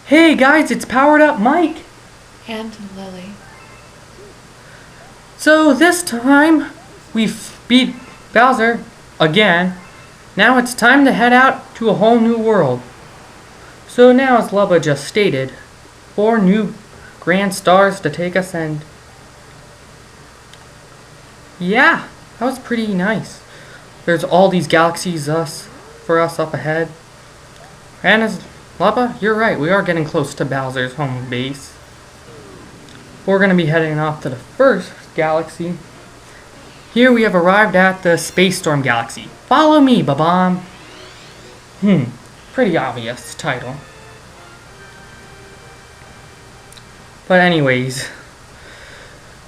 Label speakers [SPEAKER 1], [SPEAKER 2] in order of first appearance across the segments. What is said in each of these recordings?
[SPEAKER 1] Hey guys, it's Powered Up Mike!
[SPEAKER 2] And Lily.
[SPEAKER 1] So this time, we've beat Bowser again. Now it's time to head out to a whole new world. So now, as Lubba just stated, 4 new grand stars to take us, and yeah, that was pretty nice. There's all these galaxies for us up ahead. And as Lubba, you're right, we are getting close to Bowser's home base. We're going to be heading off to the first galaxy. Here we have arrived at the Space Storm Galaxy. Follow me, Babam. Pretty obvious title. But anyways,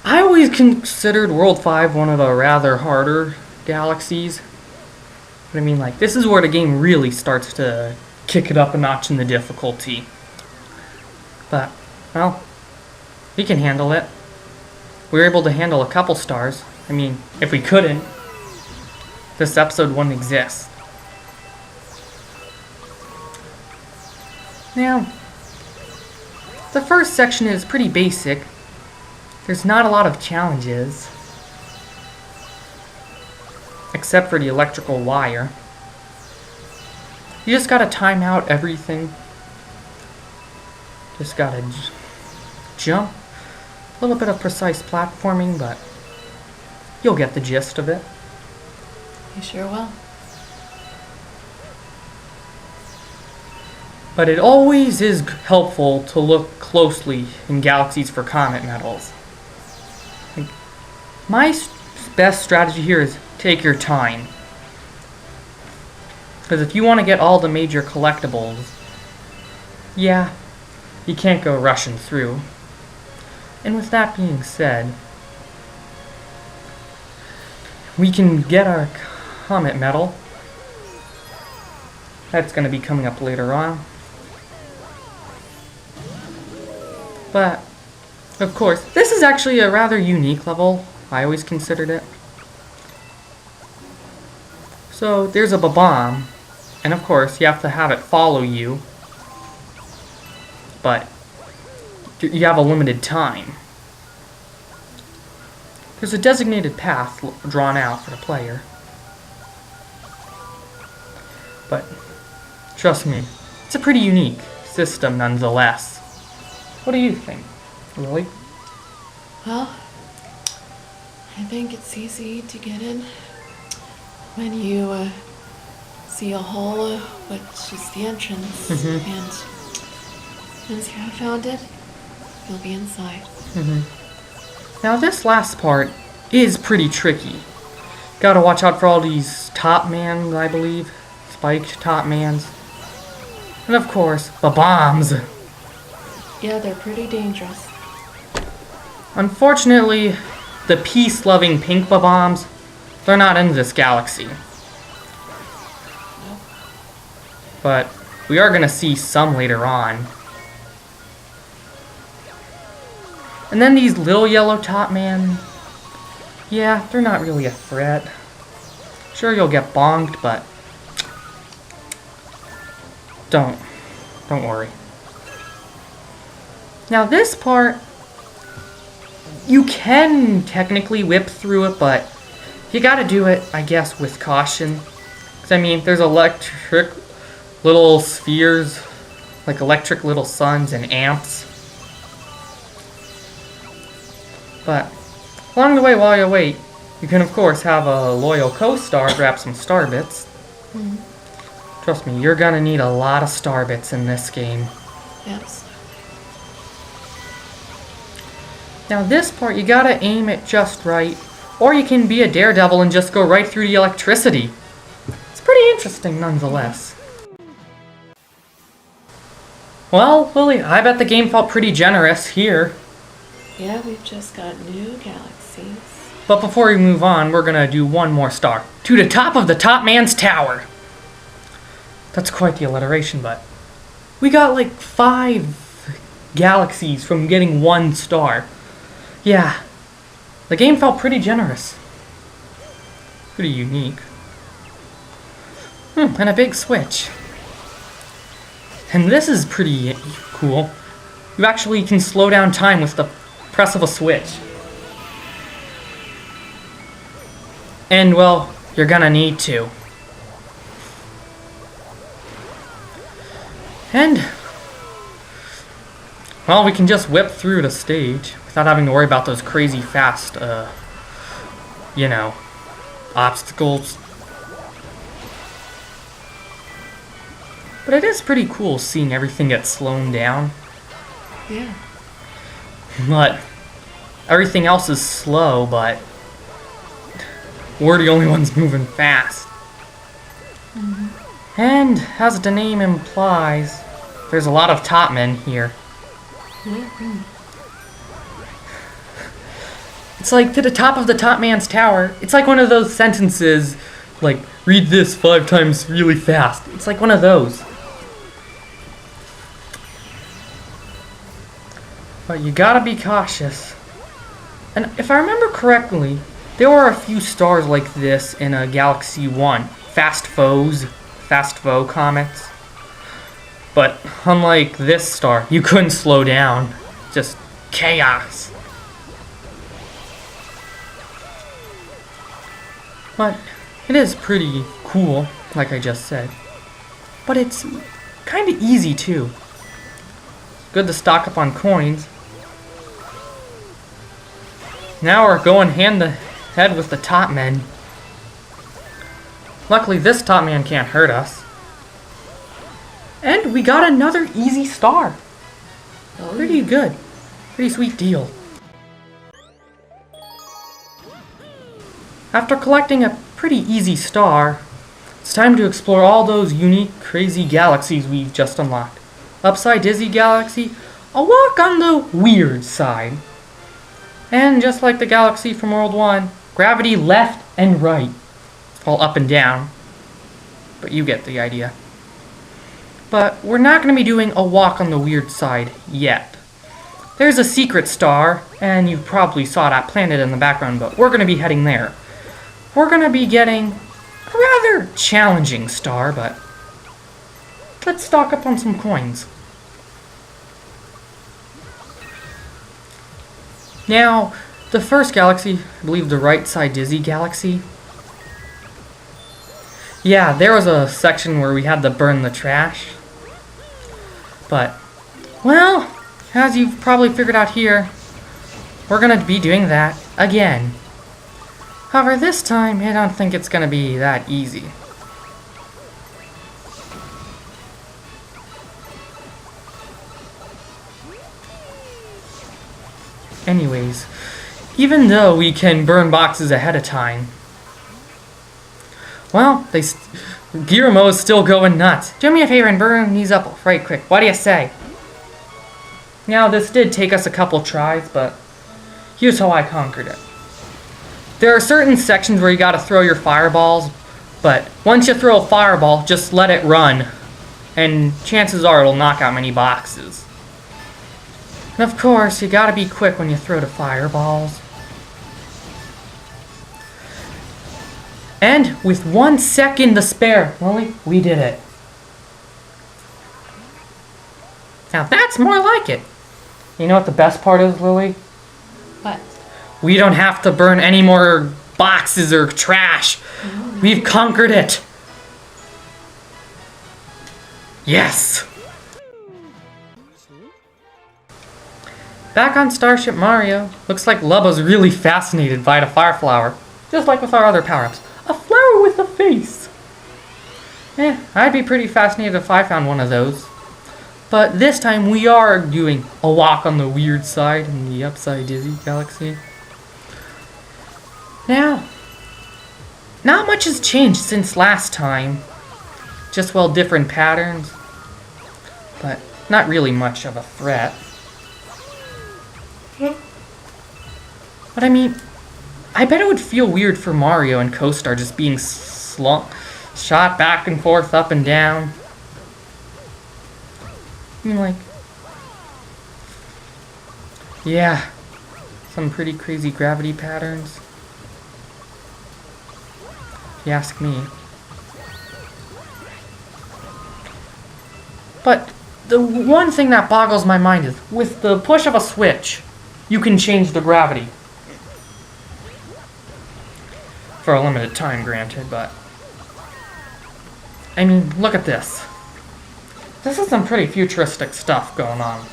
[SPEAKER 1] I always considered World 5 one of the rather harder galaxies. But I mean, like, this is where the game really starts to kick it up a notch in the difficulty. But, well, we can handle it. We were able to handle a couple stars. I mean, if we couldn't, this episode wouldn't exist. Now, the first section is pretty basic. There's not a lot of challenges, except for the electrical wire. You just gotta time out everything. Just gotta jump. A little bit of precise platforming, but you'll get the gist of it.
[SPEAKER 2] You sure will.
[SPEAKER 1] But it always is helpful to look closely in galaxies for comet medals. Like, my best strategy here is take your time. Because if you want to get all the major collectibles, yeah, you can't go rushing through. And with that being said, we can get our comet medal. That's going to be coming up later on. But, of course, this is actually a rather unique level. I always considered it. So, there's a Babam. And of course, you have to have it follow you. But you have a limited time. There's a designated path drawn out for the player. But trust me, it's a pretty unique system nonetheless. What do you think, Lily?
[SPEAKER 2] Well, I think it's easy to get in when you see a hole, which is the entrance, and once you have found it, you'll be inside.
[SPEAKER 1] Now this last part is pretty tricky. Gotta watch out for all these top mans, I believe. Spiked top mans. And of course, Babams.
[SPEAKER 2] Yeah, they're pretty dangerous.
[SPEAKER 1] Unfortunately, the peace-loving pink Babams, they're not in this galaxy. But we are gonna see some later on. And then these little yellow top man, yeah, they're not really a threat. Sure, you'll get bonked, but don't worry. Now this part, you can technically whip through it, but you gotta do it, I guess, with caution. 'Cause I mean, there's electric little spheres, like electric little suns and amps. But along the way, while you wait, you can of course have a loyal co-star grab some star bits. Trust me, you're gonna need a lot of star bits in this game.
[SPEAKER 2] Yes.
[SPEAKER 1] Now this part, you gotta aim it just right, or you can be a daredevil and just go right through the electricity. It's pretty interesting nonetheless. Well, Lily, I bet the game felt pretty generous here.
[SPEAKER 2] Yeah, we've just got new galaxies.
[SPEAKER 1] But before we move on, we're gonna do one more star. To the top of the top man's tower! That's quite the alliteration, but we got like 5 galaxies from getting 1 star. Yeah, the game felt pretty generous. Pretty unique. And a big switch. And this is pretty cool. You actually can slow down time with the press of a switch. And, well, you're gonna need to. And, well, we can just whip through the stage without having to worry about those crazy fast, you know, obstacles. But it is pretty cool seeing everything get slowed down.
[SPEAKER 2] Yeah.
[SPEAKER 1] But everything else is slow, but we're the only ones moving fast. Mm-hmm. And as the name implies, there's a lot of top men here.
[SPEAKER 2] Mm-hmm.
[SPEAKER 1] It's like to the top of the top man's tower. It's like one of those sentences, like, read this 5 times really fast. It's like one of those. But you gotta be cautious. And if I remember correctly, there were a few stars like this in Galaxy 1. Fast Foe comets. But unlike this star, you couldn't slow down. Just chaos. But it is pretty cool, like I just said. But it's kind of easy too. Good to stock up on coins. Now we're going hand to head with the top men. Luckily this top man can't hurt us. And we got another easy star. Pretty good. Pretty sweet deal. After collecting a pretty easy star, it's time to explore all those unique, crazy galaxies we've just unlocked. Upside Dizzy Galaxy, a walk on the weird side. And just like the galaxy from World 1, gravity left and right. All up and down. But you get the idea. But we're not going to be doing a walk on the weird side yet. There's a secret star, and you probably saw that planet in the background, but we're going to be heading there. We're going to be getting a rather challenging star, but let's stock up on some coins. Now, the first galaxy, I believe the right side Dizzy Galaxy. Yeah, there was a section where we had to burn the trash. But, well, as you've probably figured out here, we're going to be doing that again. However, this time, I don't think it's going to be that easy. Anyways, even though we can burn boxes ahead of time, well, Guillermo is still going nuts. Do me a favor and burn these up right quick. What do you say? Now, this did take us a couple tries, but here's how I conquered it. There are certain sections where you gotta throw your fireballs, but once you throw a fireball, just let it run, and chances are it'll knock out many boxes. And of course, you gotta be quick when you throw the fireballs. And with 1 second to spare, Lily, we did it. Now that's more like it. You know what the best part is, Lily?
[SPEAKER 2] What?
[SPEAKER 1] We don't have to burn any more boxes or trash. We've conquered it. Yes. Back on Starship Mario, looks like Lubba's really fascinated by the fire flower, just like with our other power-ups. A flower with a face! I'd be pretty fascinated if I found one of those. But this time we are doing a walk on the weird side in the Upside Dizzy Galaxy. Now, not much has changed since last time. Just, well, different patterns. But not really much of a threat. But I mean, I bet it would feel weird for Mario and Co-Star just being shot back and forth, up and down. I mean, like, yeah, some pretty crazy gravity patterns, if you ask me. But the one thing that boggles my mind is, with the push of a switch, you can change the gravity. For a limited time, granted, but... I mean, look at this. This is some pretty futuristic stuff going on.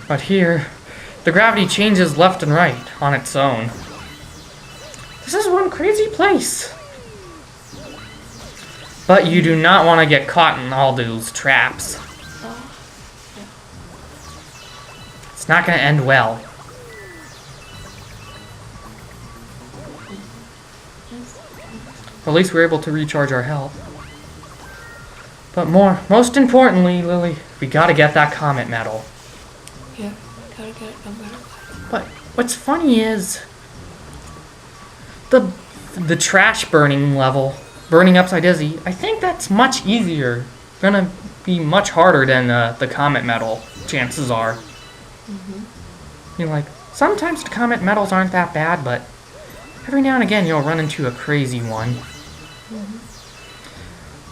[SPEAKER 1] But here, the gravity changes left and right on its own. This is one crazy place. But you do not want to get caught in all those traps. It's not going to end well. At least we're able to recharge our health. But most importantly, Lily, we gotta get that comet medal.
[SPEAKER 2] Yeah, gotta get it no matter.
[SPEAKER 1] But what's funny is the trash burning level, burning upside dizzy. I think that's much easier. Gonna be much harder than the comet medal. Chances are. You know, like sometimes the comet medals aren't that bad, but every now and again you'll run into a crazy one.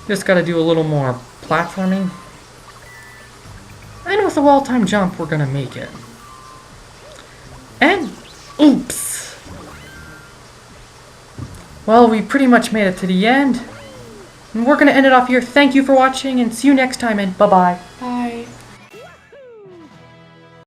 [SPEAKER 1] Just gotta do a little more platforming. And with a well-timed jump, we're gonna make it. And, oops! Well, we pretty much made it to the end. And we're gonna end it off here. Thank you for watching, and see you next time, and bye-bye.
[SPEAKER 2] Bye.